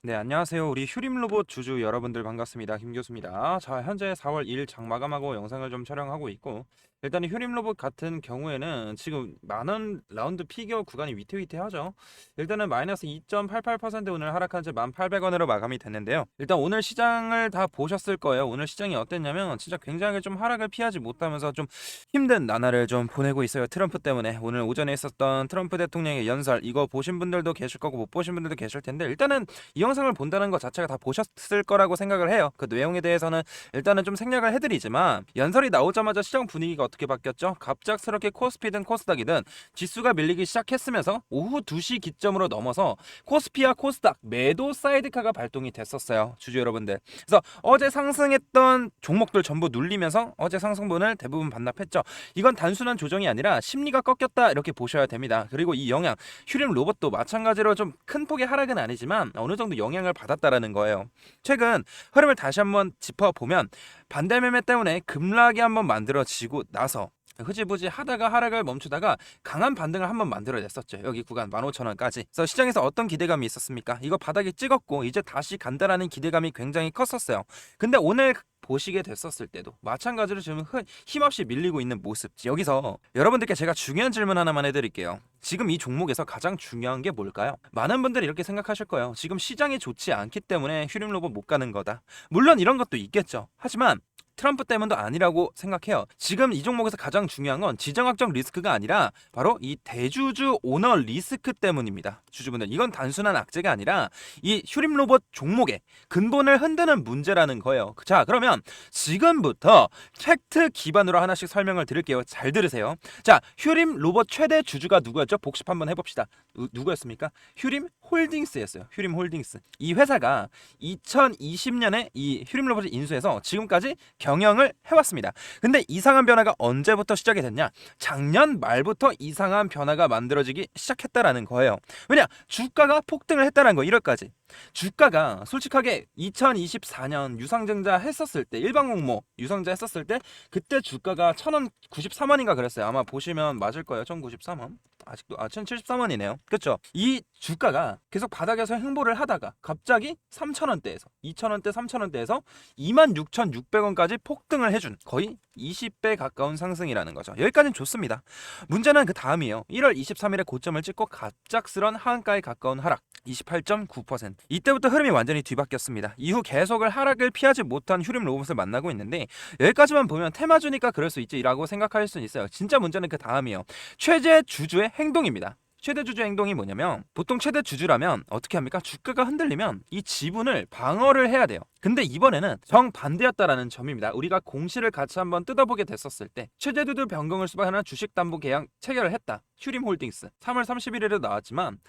네, 안녕하세요. 우리 휴림로봇 주주 여러분들 반갑습니다. 김 교수입니다. 자, 현재 4월 1일 장 마감하고 영상을 좀 촬영하고 있고, 일단 이 휴림로봇 같은 경우에는 지금 만원 라운드 피겨 구간이 위태위태하죠. 일단은 마이너스 2.88% 오늘 하락한 지 1,800원으로 마감이 됐는데요. 일단 오늘 시장을 다 보셨을 거예요. 오늘 시장이 어땠냐면 진짜 굉장히 좀 하락을 피하지 못하면서 좀 힘든 나날을 좀 보내고 있어요. 트럼프 때문에. 오늘 오전에 있었던 트럼프 대통령의 연설, 이거 보신 분들도 계실 거고 못 보신 분들도 계실 텐데, 일단은 이 영상을 본다는 것 자체가 다 보셨을 거라고 생각을 해요. 그 내용에 대해서는 일단은 좀 생략을 해드리지만, 연설이 나오자마자 시장 분위기가 어떻게 바뀌었죠? 갑작스럽게 코스피든 코스닥이든 지수가 밀리기 시작했으면서 오후 2시 기점으로 넘어서 코스피와 코스닥 매도 사이드카가 발동이 됐었어요. 주주 여러분들. 그래서 어제 상승했던 종목들 전부 눌리면서 어제 상승분을 대부분 반납했죠. 이건 단순한 조정이 아니라 심리가 꺾였다 이렇게 보셔야 됩니다. 그리고 이 영향, 휴림 로봇도 마찬가지로 좀 큰 폭의 하락은 아니지만 어느 정도 영향을 받았다라는 거예요. 최근 흐름을 다시 한번 짚어보면 반대 매매 때문에 급락이 한번 만들어지고 나서 흐지부지 하다가 하락을 멈추다가 강한 반등을 한번 만들어냈었죠. 여기 구간 15,000원까지. 그래서 시장에서 어떤 기대감이 있었습니까? 이거 바닥에 찍었고 이제 다시 간다라는 기대감이 굉장히 컸었어요. 근데 오늘 보시게 됐었을 때도 마찬가지로 지금 힘없이 밀리고 있는 모습. 여기서 여러분들께 제가 중요한 질문 하나만 해드릴게요. 지금 이 종목에서 가장 중요한 게 뭘까요? 많은 분들이 이렇게 생각하실 거예요. 지금 시장이 좋지 않기 때문에 휴림 로봇 못 가는 거다. 물론 이런 것도 있겠죠. 하지만 트럼프 때문도 아니라고 생각해요. 지금 이 종목에서 가장 중요한 건 지정학적 리스크가 아니라 바로 이 대주주 오너 리스크 때문입니다. 주주분들, 이건 단순한 악재가 아니라 이 휴림 로봇 종목의 근본을 흔드는 문제라는 거예요. 자, 그러면 지금부터 팩트 기반으로 하나씩 설명을 드릴게요. 잘 들으세요. 자, 휴림 로봇 최대 주주가 누구였죠? 복습 한번 해봅시다. 누구였습니까? 휴림 홀딩스였어요. 휴림 홀딩스. 이 회사가 2020년에 이 휴림 로봇을 인수해서 지금까지 경영을 해왔습니다. 근데 이상한 변화가 언제부터 시작이 됐냐? 작년 말부터 이상한 변화가 만들어지기 시작했다라는 거예요. 왜냐? 주가가 폭등을 했다는 거. 1월까지. 주가가 솔직하게 2024년 유상증자 했었을 때, 일반 공모 유상증자 했었을 때 그때 주가가 1,093원인가 그랬어요. 아마 보시면 맞을 거예요. 1,093원. 아직도 1,073원이네요. 그렇죠? 이 주가가 계속 바닥에서 행보를 하다가 갑자기 3,000원대에서 2,000원대, 3,000원대에서 26,600원까지 폭등을 해준 거의 20배 가까운 상승이라는 거죠. 여기까지는 좋습니다. 문제는 그 다음이에요. 1월 23일에 고점을 찍고 갑작스런 하한가에 가까운 하락 28.9%. 이때부터 흐름이 완전히 뒤바뀌었습니다. 이후 계속을 하락을 피하지 못한 휴림 로봇을 만나고 있는데, 여기까지만 보면 테마주니까 그럴 수 있지 라고 생각할 수는 있어요. 진짜 문제는 그 다음이에요. 최재 주주의 행동입니다. 최대 주주 행동이 뭐냐면, 보통 최대 주주라면 어떻게 합니까? 주가가 흔들리면 이 지분을 방어를 해야 돼요. 근데 이번에는 정반대였다라는 점입니다. 우리가 공시를 같이 한번 뜯어보게 됐었을 때 최대 주주 변경을 수반하는 주식담보 계약 체결을 했다. 휴림 홀딩스 3월 31일에 나왔지만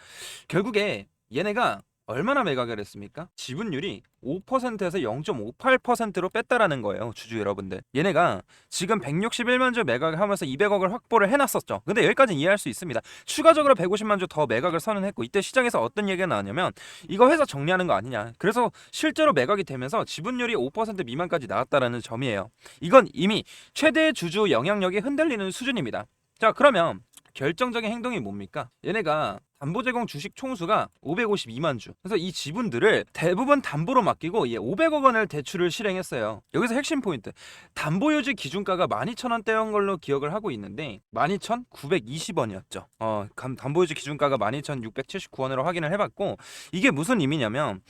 결국에 얘네가 얼마나 매각을 했습니까? 지분율이 5%에서 0.58%로 뺐다라는 거예요. 주주 여러분들, 얘네가 지금 161만 주 매각을 하면서 200억을 확보를 해놨었죠. 근데 여기까지는 이해할 수 있습니다. 추가적으로 150만 주 더 매각을 선언했고, 이때 시장에서 어떤 얘기가 나왔냐면 이거 회사 정리하는 거 아니냐. 그래서 실제로 매각이 되면서 지분율이 5% 미만까지 나왔다라는 점이에요. 이건 이미 최대 주주 영향력이 흔들리는 수준입니다. 자, 그러면 결정적인 행동이 뭡니까? 얘네가 담보 제공 주식 총수가 552만 주. 그래서 이 지분들을 대부분 담보로 맡기고 500억 원을 대출을 실행했어요. 여기서 핵심 포인트. 담보 유지 기준가가 12,000원대인 걸로 기억을 하고 있는데 12,920원이었죠. 담보 유지 기준가가 12,679원으로 확인을 해봤고, 이게 무슨 의미냐면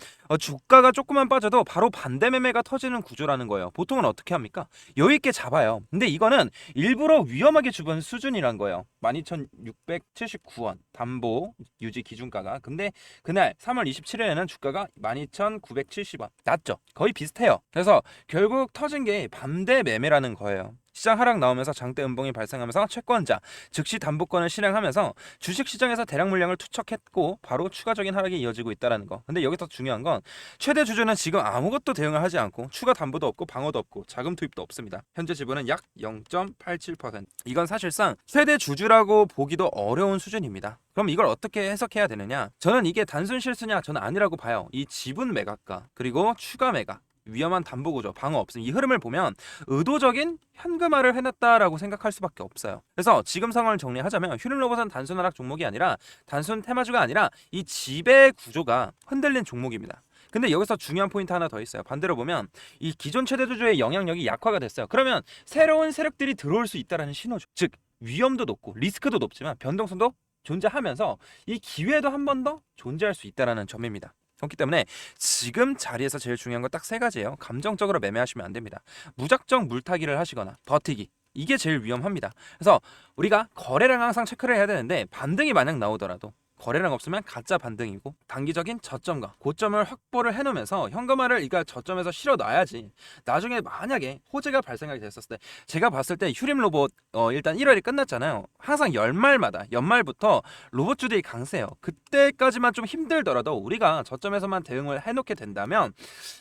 주가가 조금만 빠져도 바로 반대 매매가 터지는 구조라는 거예요. 보통은 어떻게 합니까? 여유 있게 잡아요. 근데 이거는 일부러 위험하게 주는 수준이란 거예요. 12,679원 담보 유지 기준가가. 근데 그날 3월 27일에는 주가가 12,970원 낮죠. 거의 비슷해요. 그래서 결국 터진 게 반대 매매라는 거예요. 시장 하락 나오면서 장대 음봉이 발생하면서 채권자, 즉시 담보권을 실행하면서 주식시장에서 대량 물량을 투척했고 바로 추가적인 하락이 이어지고 있다는 거. 근데 여기서 중요한 건 최대 주주는 지금 아무것도 대응을 하지 않고 추가 담보도 없고 방어도 없고 자금 투입도 없습니다. 현재 지분은 약 0.87%. 이건 사실상 최대 주주라고 보기도 어려운 수준입니다. 그럼 이걸 어떻게 해석해야 되느냐? 저는 이게 단순 실수냐? 저는 아니라고 봐요. 이 지분 매각과 그리고 추가 매각, 위험한 담보 구조, 방어 없음, 이 흐름을 보면 의도적인 현금화를 해놨다라고 생각할 수밖에 없어요. 그래서 지금 상황을 정리하자면 휴림 로봇은 단순 하락 종목이 아니라, 단순 테마주가 아니라 이 지배 구조가 흔들린 종목입니다. 근데 여기서 중요한 포인트 하나 더 있어요. 반대로 보면 이 기존 최대주주의 영향력이 약화가 됐어요. 그러면 새로운 세력들이 들어올 수 있다는 신호죠. 즉 위험도 높고 리스크도 높지만 변동성도 존재하면서 이 기회도 한 번 더 존재할 수 있다는 점입니다. 그렇기 때문에 지금 자리에서 제일 중요한 건 딱 세 가지예요. 감정적으로 매매하시면 안 됩니다. 무작정 물타기를 하시거나 버티기, 이게 제일 위험합니다. 그래서 우리가 거래량 항상 체크를 해야 되는데 반등이 만약 나오더라도 거래량 없으면 가짜 반등이고 단기적인 저점과 고점을 확보를 해놓으면서 현금화를 그러니까 저점에서 실어 놔야지 나중에 만약에 호재가 발생하게 됐었을 때 제가 봤을 때 휴림 로봇 일단 1월이 끝났잖아요. 항상 연말부터 로봇주들이 강세요. 그때까지만 좀 힘들더라도 우리가 저점에서만 대응을 해놓게 된다면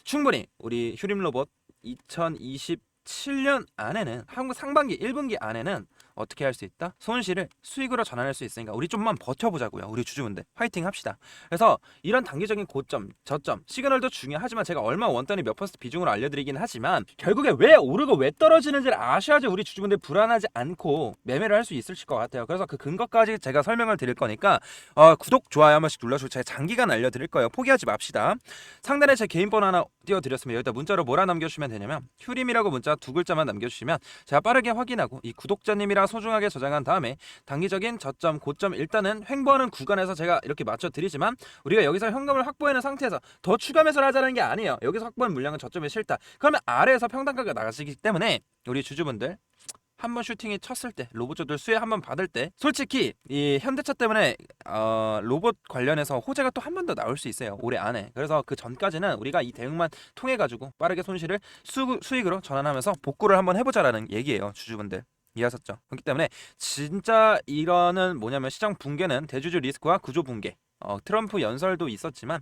충분히 우리 휴림 로봇 2027년 안에는 한국 상반기 1분기 안에는 어떻게 할 수 있다? 손실을 수익으로 전환할 수 있으니까 우리 좀만 버텨보자고요. 우리 주주분들 화이팅 합시다. 그래서 이런 단기적인 고점, 저점, 시그널도 중요하지만 제가 얼마 원단위 몇 퍼센트 비중으로 알려드리긴 하지만 결국에 왜 오르고 왜 떨어지는지를 아셔야지 우리 주주분들 불안하지 않고 매매를 할 수 있을 것 같아요. 그래서 그 근거까지 제가 설명을 드릴 거니까 구독, 좋아요 한 번씩 눌러주고 제가 장기간 알려드릴 거예요. 포기하지 맙시다. 상단에 제 개인 번호 하나 띄워드렸으면 여기다 문자로 뭐라 남겨주시면 되냐면 휴림이라고 문자 2글자만 남겨주시면 제가 빠르게 확인하고 이 구독자님이랑 소중하게 저장한 다음에 단기적인 저점, 고점 일단은 횡보하는 구간에서 제가 이렇게 맞춰드리지만 우리가 여기서 현금을 확보해놓은 상태에서 더 추가 매수를 하자는 게 아니에요. 여기서 확보한 물량은 저점에 싫다. 그러면 아래에서 평단가가 나가시기 때문에 우리 주주분들 한번 슈팅이 쳤을 때 로봇주들 수혜 한번 받을 때 솔직히 이 현대차 때문에 로봇 관련해서 호재가 또 한 번 더 나올 수 있어요 올해 안에. 그래서 그 전까지는 우리가 이 대응만 통해 가지고 빠르게 손실을 수익으로 전환하면서 복구를 한번 해보자라는 얘기예요. 주주분들 이해하셨죠? 그렇기 때문에 진짜 이거는 뭐냐면 시장 붕괴는 대주주 리스크와 구조 붕괴, 트럼프 연설도 있었지만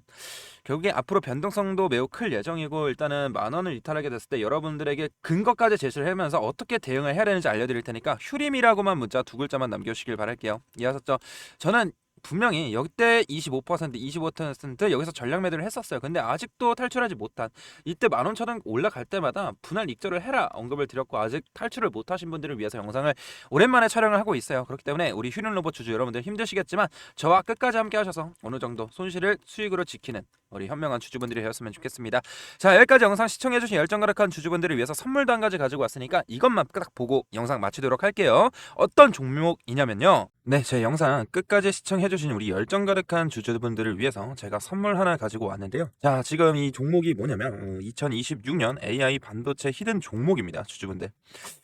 결국에 앞으로 변동성도 매우 클 예정이고 일단은 10,000원을 이탈하게 됐을 때 여러분들에게 근거까지 제시를 하면서 어떻게 대응을 해야 되는지 알려드릴 테니까 휴림이라고만 문자 2글자만 남겨주시길 바랄게요. 이해하셨죠? 저는 분명히 역대 25% 여기서 전략 매도를 했었어요. 근데 아직도 탈출하지 못한 이때 11,000원 올라갈 때마다 분할 익절을 해라 언급을 드렸고 아직 탈출을 못하신 분들을 위해서 영상을 오랜만에 촬영을 하고 있어요. 그렇기 때문에 우리 휴림 로봇 주주 여러분들 힘드시겠지만 저와 끝까지 함께 하셔서 어느 정도 손실을 수익으로 지키는 우리 현명한 주주분들이 되었으면 좋겠습니다. 자, 여기까지 영상 시청해주신 열정가득한 주주분들을 위해서 선물도 한 가지 가지고 왔으니까 이것만 딱 보고 영상 마치도록 할게요. 어떤 종목이냐면요, 네, 제 영상 끝까지 시청해주신 우리 열정가득한 주주분들을 위해서 제가 선물 하나 가지고 왔는데요. 자, 지금 이 종목이 뭐냐면 2026년 AI 반도체 히든 종목입니다. 주주분들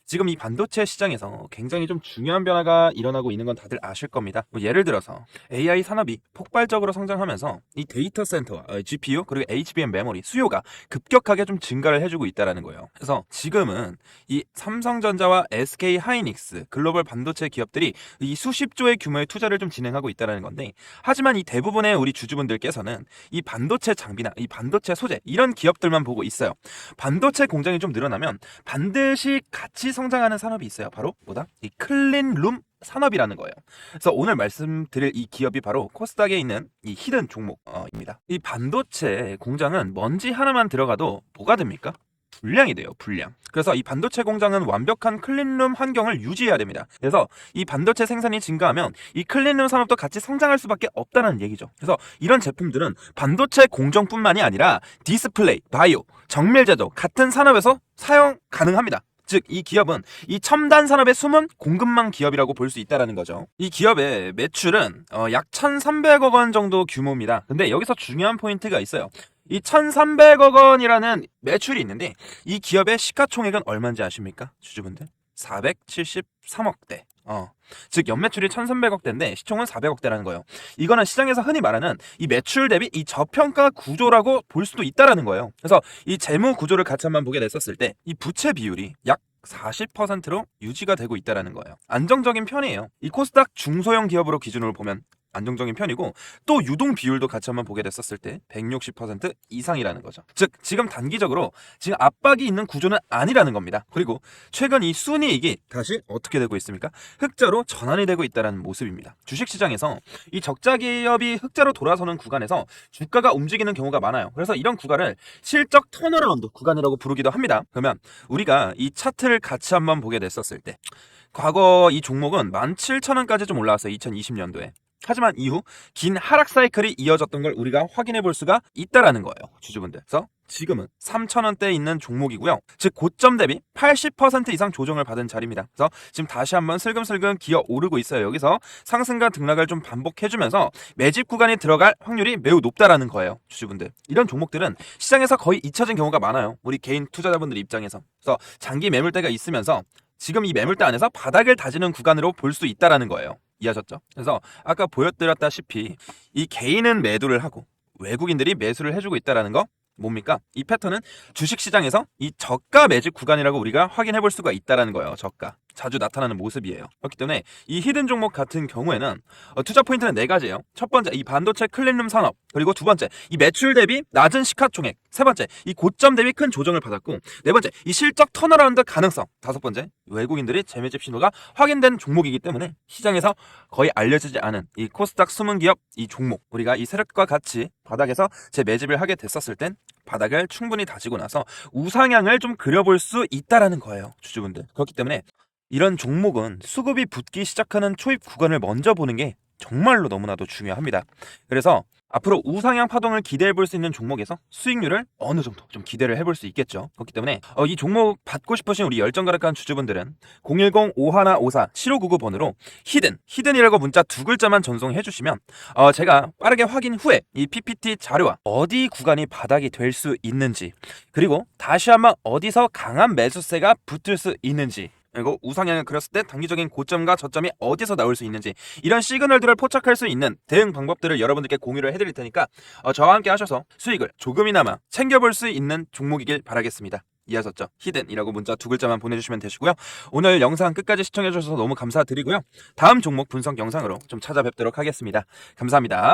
지금 이 반도체 시장에서 굉장히 좀 중요한 변화가 일어나고 있는 건 다들 아실 겁니다. 뭐 예를 들어서 AI 산업이 폭발적으로 성장하면서 이 데이터 센터와 GPU 그리고 HBM 메모리 수요가 급격하게 좀 증가를 해주고 있다는 거예요. 그래서 지금은 이 삼성전자와 SK 하이닉스 글로벌 반도체 기업들이 이 수십조의 규모의 투자를 좀 진행하고 있다는 건데, 하지만 이 대부분의 우리 주주분들께서는 이 반도체 장비나 이 반도체 소재 이런 기업들만 보고 있어요. 반도체 공장이 좀 늘어나면 반드시 같이 성장하는 산업이 있어요. 바로 뭐다? 이 클린룸 산업이라는 거예요. 그래서 오늘 말씀드릴 이 기업이 바로 코스닥에 있는 이 히든 종목입니다. 이 반도체 공장은 먼지 하나만 들어가도 뭐가 됩니까? 불량이 돼요. 불량. 그래서 이 반도체 공장은 완벽한 클린룸 환경을 유지해야 됩니다. 그래서 이 반도체 생산이 증가하면 이 클린룸 산업도 같이 성장할 수밖에 없다는 얘기죠. 그래서 이런 제품들은 반도체 공정뿐만이 아니라 디스플레이, 바이오, 정밀 제조 같은 산업에서 사용 가능합니다. 즉 이 기업은 이 첨단 산업의 숨은 공급망 기업이라고 볼 수 있다는 거죠. 이 기업의 매출은 약 1,300억 원 정도 규모입니다. 근데 여기서 중요한 포인트가 있어요. 이 1,300억 원이라는 매출이 있는데 이 기업의 시가총액은 얼마인지 아십니까? 주주분들? 473억대. 즉 연매출이 1,300억대인데 시총은 400억대라는 거예요. 이거는 시장에서 흔히 말하는 이 매출 대비 이 저평가 구조라고 볼 수도 있다라는 거예요. 그래서 이 재무 구조를 같이 한번 보게 됐었을 때 이 부채 비율이 약 40%로 유지가 되고 있다라는 거예요. 안정적인 편이에요. 이 코스닥 중소형 기업으로 기준으로 보면 안정적인 편이고, 또 유동 비율도 같이 한번 보게 됐었을 때 160% 이상이라는 거죠. 즉 지금 단기적으로 지금 압박이 있는 구조는 아니라는 겁니다. 그리고 최근 이 순이익이 다시 어떻게 되고 있습니까? 흑자로 전환이 되고 있다는 모습입니다. 주식시장에서 이 적자 기업이 흑자로 돌아서는 구간에서 주가가 움직이는 경우가 많아요. 그래서 이런 구간을 실적 턴어라운드 구간이라고 부르기도 합니다. 그러면 우리가 이 차트를 같이 한번 보게 됐었을 때 과거 이 종목은 17,000원까지 좀 올라왔어요. 2020년도에. 하지만 이후 긴 하락 사이클이 이어졌던 걸 우리가 확인해 볼 수가 있다라는 거예요, 주주분들. 그래서 지금은 3,000원대에 있는 종목이고요. 즉 고점 대비 80% 이상 조정을 받은 자리입니다. 그래서 지금 다시 한번 슬금슬금 기어 오르고 있어요. 여기서 상승과 등락을 좀 반복해주면서 매집 구간이 들어갈 확률이 매우 높다라는 거예요, 주주분들. 이런 종목들은 시장에서 거의 잊혀진 경우가 많아요, 우리 개인 투자자분들 입장에서. 그래서 장기 매물대가 있으면서 지금 이 매물대 안에서 바닥을 다지는 구간으로 볼 수 있다라는 거예요. 이해하셨죠? 그래서 아까 보여드렸다시피 이 개인은 매도를 하고 외국인들이 매수를 해주고 있다라는 거 뭡니까? 이 패턴은 주식시장에서 이 저가 매집 구간이라고 우리가 확인해 볼 수가 있다라는 거예요. 저가. 자주 나타나는 모습이에요. 그렇기 때문에 이 히든 종목 같은 경우에는 투자 포인트는 4가지예요. 첫 번째, 이 반도체 클린룸 산업. 그리고 두 번째, 이 매출 대비 낮은 시가총액. 세 번째, 이 고점 대비 큰 조정을 받았고, 네 번째, 이 실적 턴어라운드 가능성. 다섯 번째, 외국인들이 재매집 신호가 확인된 종목이기 때문에 시장에서 거의 알려지지 않은 이 코스닥 숨은 기업 이 종목, 우리가 이 세력과 같이 바닥에서 재매집을 하게 됐었을 땐 바닥을 충분히 다지고 나서 우상향을 좀 그려볼 수 있다라는 거예요, 주주분들. 그렇기 때문에 이런 종목은 수급이 붙기 시작하는 초입 구간을 먼저 보는 게 정말로 너무나도 중요합니다. 그래서 앞으로 우상향 파동을 기대해 볼 수 있는 종목에서 수익률을 어느 정도 좀 기대를 해볼 수 있겠죠. 그렇기 때문에 이 종목 받고 싶으신 우리 열정가득한 주주분들은 010-5154-7599번으로 히든이라고 문자 2글자만 전송해 주시면 제가 빠르게 확인 후에 이 PPT 자료와 어디 구간이 바닥이 될 수 있는지, 그리고 다시 한번 어디서 강한 매수세가 붙을 수 있는지, 그리고 우상향을 그렸을 때 단기적인 고점과 저점이 어디서 나올 수 있는지, 이런 시그널들을 포착할 수 있는 대응 방법들을 여러분들께 공유를 해드릴 테니까 저와 함께 하셔서 수익을 조금이나마 챙겨볼 수 있는 종목이길 바라겠습니다. 이해하셨죠? 히든이라고 문자 2글자만 보내주시면 되시고요. 오늘 영상 끝까지 시청해주셔서 너무 감사드리고요. 다음 종목 분석 영상으로 좀 찾아뵙도록 하겠습니다. 감사합니다.